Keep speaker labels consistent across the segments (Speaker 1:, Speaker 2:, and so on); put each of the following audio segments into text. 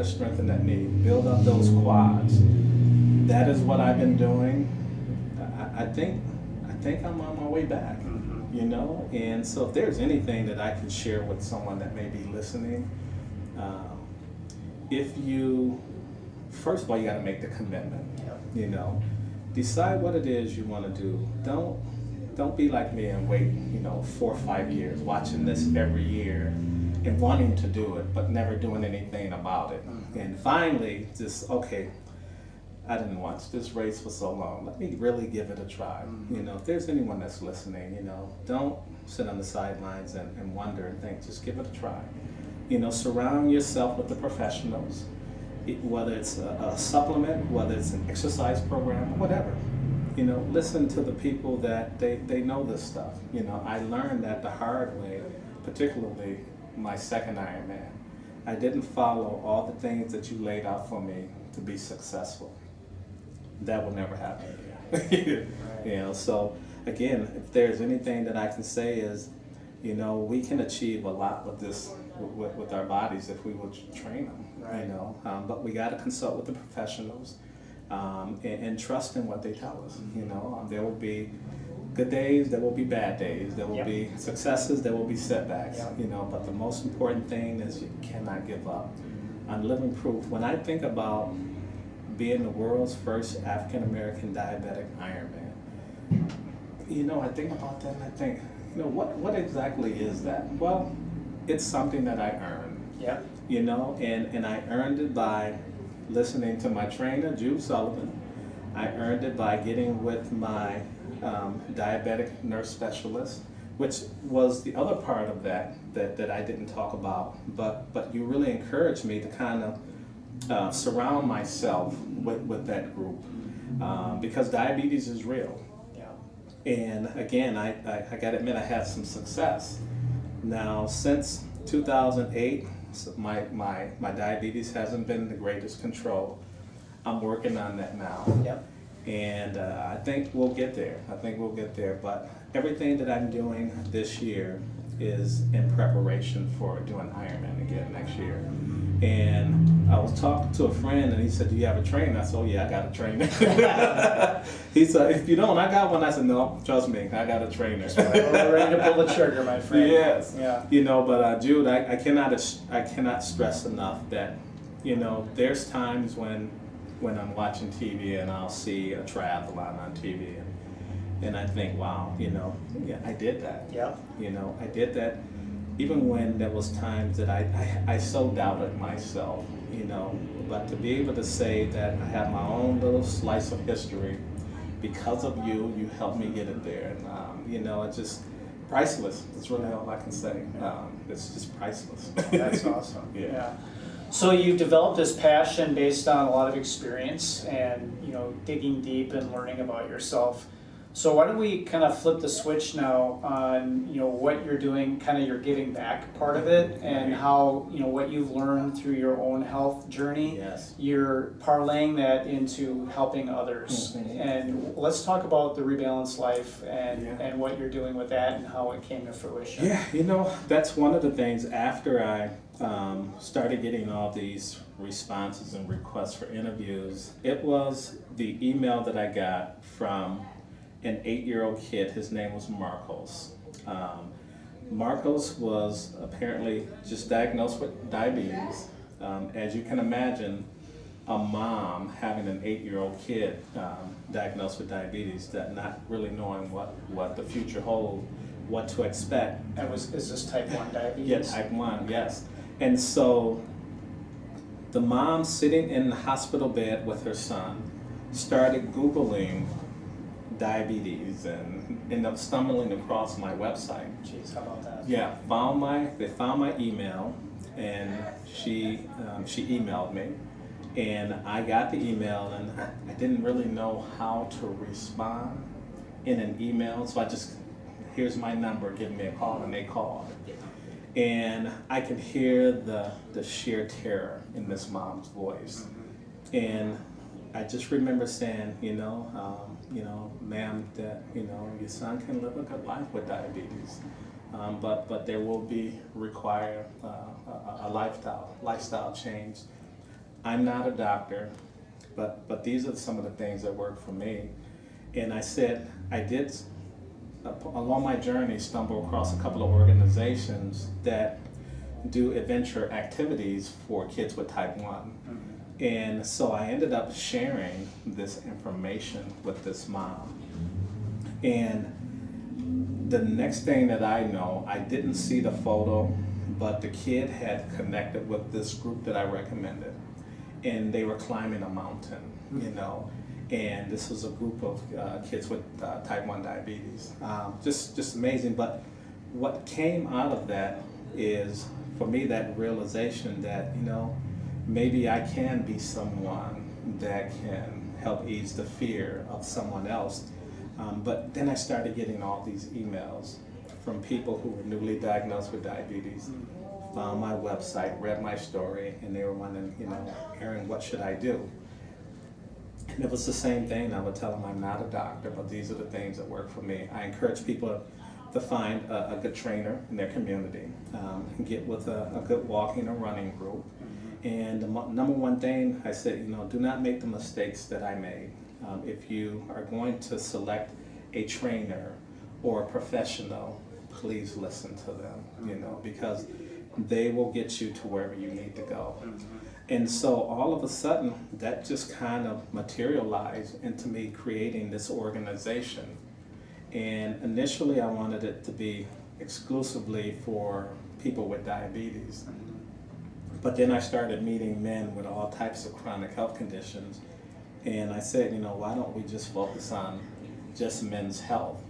Speaker 1: to strengthen that knee, build up those quads. That is what I've been doing. I think I'm on my way back, you know. And so if there's anything that I can share with someone that may be listening, if you, first of all, you got to make the commitment. You know, decide what it is you want to do. Don't be like me and wait, you know, 4 or 5 years watching this every year and wanting to do it, but never doing anything about it. And finally, just, okay, I didn't watch this race for so long. Let me really give it a try. You know, if there's anyone that's listening, you know, don't sit on the sidelines and wonder and think, just give it a try. You know, surround yourself with the professionals, whether it's a supplement, whether it's an exercise program, whatever. You know, listen to the people that they know this stuff. You know, I learned that the hard way, particularly my second Ironman. I didn't follow all the things that you laid out for me to be successful. That will never happen again. You know, so again, if there's anything that I can say is, you know, we can achieve a lot with this, with our bodies if we would train them. You know, but we got to consult with the professionals and trust in what they tell us. You know, there will be good days, there will be bad days, there will be successes, there will be setbacks. You know, but the most important thing is you cannot give up. I'm living proof. When I think about being the world's first African American diabetic Ironman, you know, I think about that and I think, you know, what exactly is that? Well, it's something that I earned. You know, and I earned it by listening to my trainer, Jude Sullivan. I earned it by getting with my diabetic nurse specialist, which was the other part of that I didn't talk about. But you really encouraged me to kind of surround myself with that group because diabetes is real. And again, I got to admit I had some success. Now, since 2008, so my diabetes hasn't been in the greatest control. I'm working on that now. And I think we'll get there. But everything that I'm doing this year is in preparation for doing Ironman again next year. And I was talking to a friend and he said, do you have a trainer? I said, oh yeah, I got a trainer. He said, if you don't, I got one. I said, no, trust me, I got a trainer.
Speaker 2: We're ready to pull the trigger, my friend.
Speaker 1: Yes. You know, but Jude, I cannot stress enough that, you know, there's times when I'm watching TV and I'll see a triathlon on TV and I think, wow, you know, yeah, I did that. You know, I did that. Even when there was times that I so doubted myself, you know, but to be able to say that I have my own little slice of history because of you, you helped me get it there. And, you know, it's just priceless. That's really all I can say. It's just priceless.
Speaker 2: That's awesome. So you've developed this passion based on a lot of experience and, you know, digging deep and learning about yourself. So why don't we kind of flip the switch now on, you know, what you're doing, kind of your giving back part of it, and how, you know, what you've learned through your own health journey, you're parlaying that into helping others. And let's talk about the Rebalanced Life and what you're doing with that and how it came to fruition.
Speaker 1: Yeah, you know, that's one of the things after I started getting all these responses and requests for interviews. It was the email that I got from an 8-year-old kid. His name was Marcos. Marcos was apparently just diagnosed with diabetes. As you can imagine, a mom having an 8-year-old kid diagnosed with diabetes, that not really knowing what the future holds, what to expect.
Speaker 2: And is this type 1 diabetes?
Speaker 1: Yes, type 1, yes. And so the mom, sitting in the hospital bed with her son, started Googling diabetes and ended up stumbling across my website.
Speaker 2: Jeez, how about that?
Speaker 1: Yeah, they found my email, and she emailed me, and I got the email, and I didn't really know how to respond in an email, so I just, here's my number, give me a call, and they called. And I could hear the sheer terror in this mom's voice, and I just remember saying, you know, ma'am, that, you know, your son can live a good life with diabetes, but there will be require a lifestyle change. I'm not a doctor, but these are some of the things that work for me. And I said, I did, along my journey, stumble across a couple of organizations that do adventure activities for kids with type 1. And so I ended up sharing this information with this mom. And the next thing that I know, I didn't see the photo, but the kid had connected with this group that I recommended. And they were climbing a mountain, you know. And this was a group of kids with type 1 diabetes. Just amazing. But what came out of that is, for me, that realization that, you know, maybe I can be someone that can help ease the fear of someone else. But then I started getting all these emails from people who were newly diagnosed with diabetes, found my website, read my story, and they were wondering, you know, Aaron, what should I do? And it was the same thing. I would tell them I'm not a doctor, but these are the things that work for me. I encourage people to find a good trainer in their community, and get with a good walking or running group. And the number one thing I said, you know, do not make the mistakes that I made. If you are going to select a trainer or a professional, please listen to them, you know, because they will get you to wherever you need to go. And so all of a sudden, that just kind of materialized into me creating this organization. And initially I wanted it to be exclusively for people with diabetes. But then I started meeting men with all types of chronic health conditions. And I said, you know, why don't we just focus on just men's health?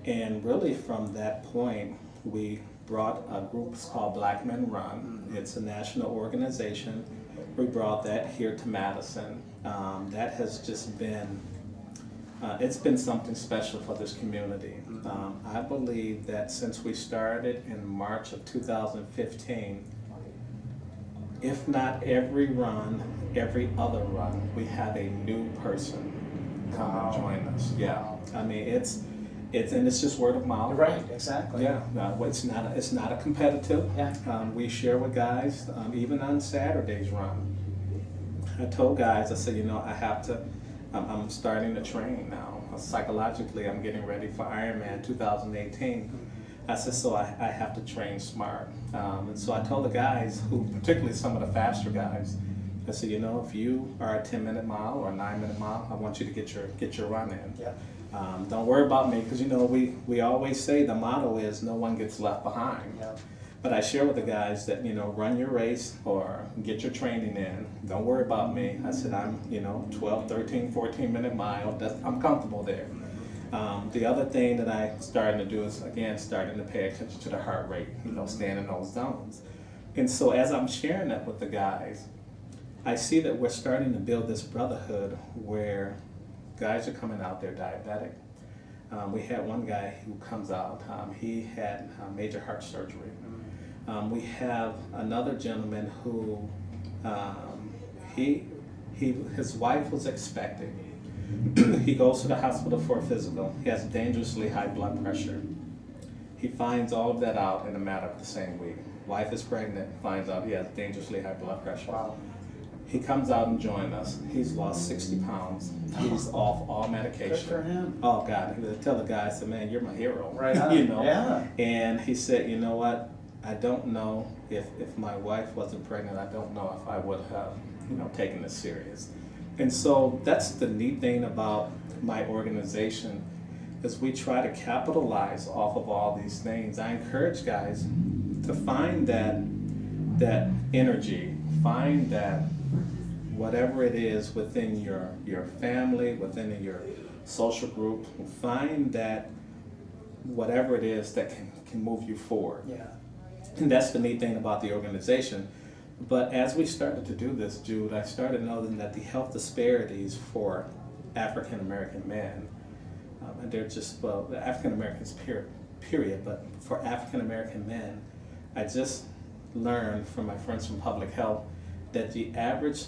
Speaker 1: And really from that point, we brought a group called Black Men Run. It's a national organization. We brought that here to Madison. That has just been, it's been something special for this community. I believe that since we started in March of 2015, if not every run, every other run, we have a new person come and join us. Yeah, I mean and it's just word of mouth.
Speaker 2: Right, exactly.
Speaker 1: Yeah, it's not a competitive.
Speaker 2: Yeah.
Speaker 1: We share with guys, even on Saturday's run. I told guys, I said, you know, I'm starting to train now. Psychologically, I'm getting ready for Ironman 2018. I said, so I have to train smart. And so I told the guys, particularly some of the faster guys, I said, you know, if you are a 10-minute mile or a 9-minute mile, I want you to get your run in.
Speaker 2: Yeah.
Speaker 1: Don't worry about me, because, you know, we always say the motto is no one gets left behind.
Speaker 2: Yeah.
Speaker 1: But I share with the guys that, you know, run your race or get your training in. Don't worry about me. I said, I'm, you know, 12, 13, 14-minute mile. I'm comfortable there. The other thing that I started to do is, again, starting to pay attention to the heart rate, you know, staying in those zones. And so as I'm sharing that with the guys, I see that we're starting to build this brotherhood where guys are coming out there diabetic. We had one guy who comes out, he had major heart surgery. We have another gentleman who, his wife was expecting. He goes to the hospital for a physical. He has dangerously high blood pressure. He finds all of that out in a matter of the same week. Wife is pregnant, finds out he has dangerously high blood pressure.
Speaker 2: Wow.
Speaker 1: He comes out and joins us. He's lost 60 pounds. He's off all medication.
Speaker 2: Good for him.
Speaker 1: Oh God, he would tell the guy, I said, man, you're my hero.
Speaker 2: Right on.
Speaker 1: You know?
Speaker 2: Yeah.
Speaker 1: And he said, you know what? I don't know if my wife wasn't pregnant, I don't know if I would have, you know, taken this serious. And so that's the neat thing about my organization, is we try to capitalize off of all these things. I encourage guys to find that energy, find that whatever it is within your family, within your social group, find that whatever it is that can move you forward.
Speaker 2: Yeah.
Speaker 1: And that's the neat thing about the organization. But as we started to do this, Jude, I started noting that the health disparities for African American men, and they're just, well, African Americans period, but for African American men, I just learned from my friends from public health that the average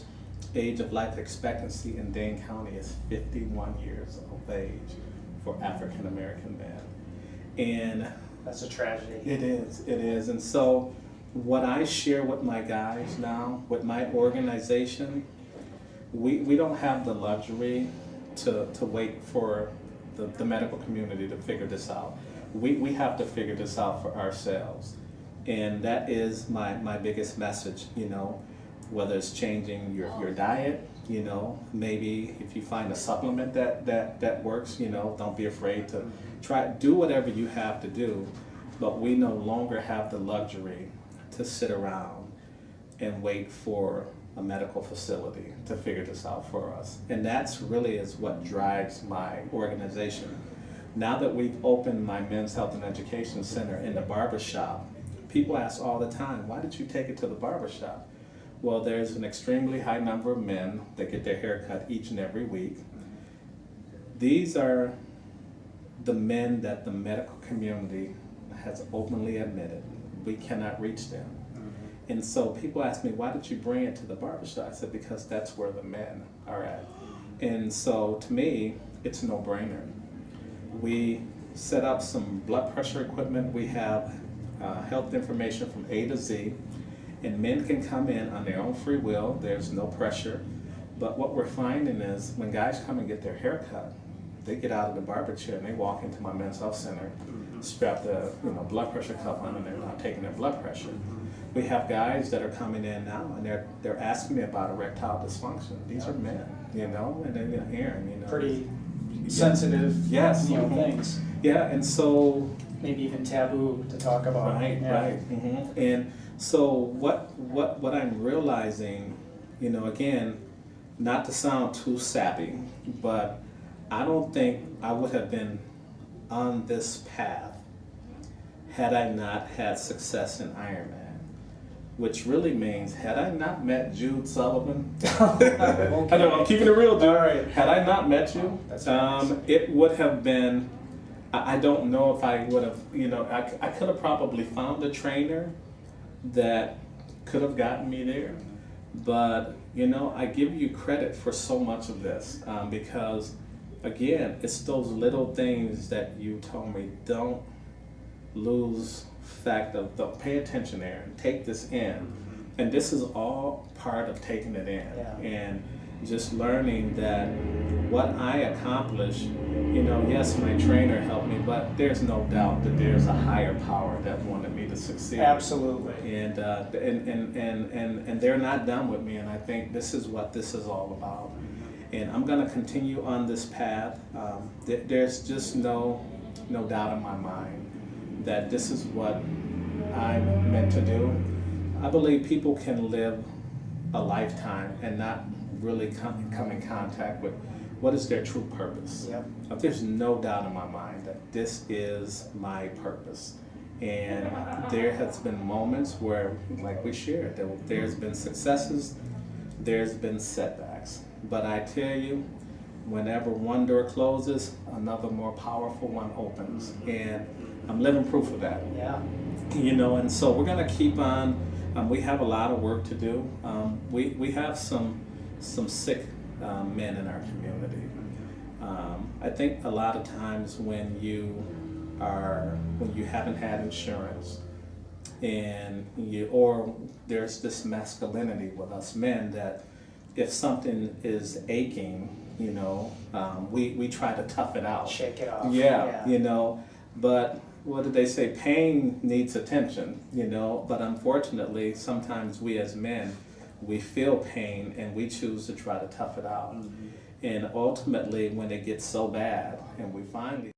Speaker 1: age of life expectancy in Dane County is 51 years of age for African American men. And
Speaker 2: That's a tragedy.
Speaker 1: it is. And so what I share with my guys now, with my organization, we don't have the luxury to wait for the medical community to figure this out. We have to figure this out for ourselves. And that is my biggest message, you know, whether it's changing your diet, you know, maybe if you find a supplement that works, you know, don't be afraid to do whatever you have to do. But we no longer have the luxury to sit around and wait for a medical facility to figure this out for us. And that's really is what drives my organization. Now that we've opened my Men's Health and Education Center in the barbershop, people ask all the time, why did you take it to the barbershop? Well, there's an extremely high number of men that get their hair cut each and every week. These are the men that the medical community has openly admitted we cannot reach them. And so people ask me, why did you bring it to the barbershop? I said, because that's where the men are at. And so to me, it's a no-brainer. We set up some blood pressure equipment. We have health information from A to Z. And men can come in on their own free will. There's no pressure. But what we're finding is when guys come and get their hair cut, they get out of the barber chair and they walk into my Men's Health Center, strap the blood pressure cuff on, and they're not taking their blood pressure. We have guys that are coming in now and they're asking me about erectile dysfunction. These are men, you know, and then Aaron, you know.
Speaker 2: Pretty sensitive,
Speaker 1: yes,
Speaker 2: things.
Speaker 1: Yeah, and so
Speaker 2: maybe even taboo to talk about.
Speaker 1: Right, right. Mm-hmm. And so what I'm realizing, you know, again, not to sound too sappy, but I don't think I would have been on this path had I not had success in Ironman. Which really means, had I not met Jude Sullivan,
Speaker 2: Okay.
Speaker 1: I know, I'm keeping it real, dude.
Speaker 2: All right.
Speaker 1: Had I not met you,
Speaker 2: That's nice.
Speaker 1: it would have been, I don't know if I would have, you know, I could have probably found a trainer that could have gotten me there. But, you know, I give you credit for so much of this because, again, it's those little things that you told me, don't lose fact of, don't pay attention there and take this in. And this is all part of taking it in.
Speaker 2: Yeah.
Speaker 1: And just learning that what I accomplished, you know, yes, my trainer helped me, but there's no doubt that there's a higher power that wanted me to succeed.
Speaker 2: Absolutely.
Speaker 1: And they're not done with me, and I think this is what this is all about. And I'm going to continue on this path. There's just no doubt in my mind that this is what I'm meant to do. I believe people can live a lifetime and not really come in contact with what is their true purpose.
Speaker 2: Yep.
Speaker 1: There's no doubt in my mind that this is my purpose. And there has been moments where, like we shared, there's been successes, there's been setbacks. But I tell you, whenever one door closes, another more powerful one opens. And I'm living proof of that.
Speaker 2: Yeah.
Speaker 1: You know, and so we're gonna keep on. We have a lot of work to do. We have some sick men in our community. I think a lot of times when you haven't had insurance, and or there's this masculinity with us men that if something is aching, you know, we try to tough it out.
Speaker 2: Shake it off.
Speaker 1: Yeah, you know, but what did they say? Pain needs attention, you know, but unfortunately, sometimes we as men, we feel pain and we choose to try to tough it out. And ultimately, when it gets so bad and we finally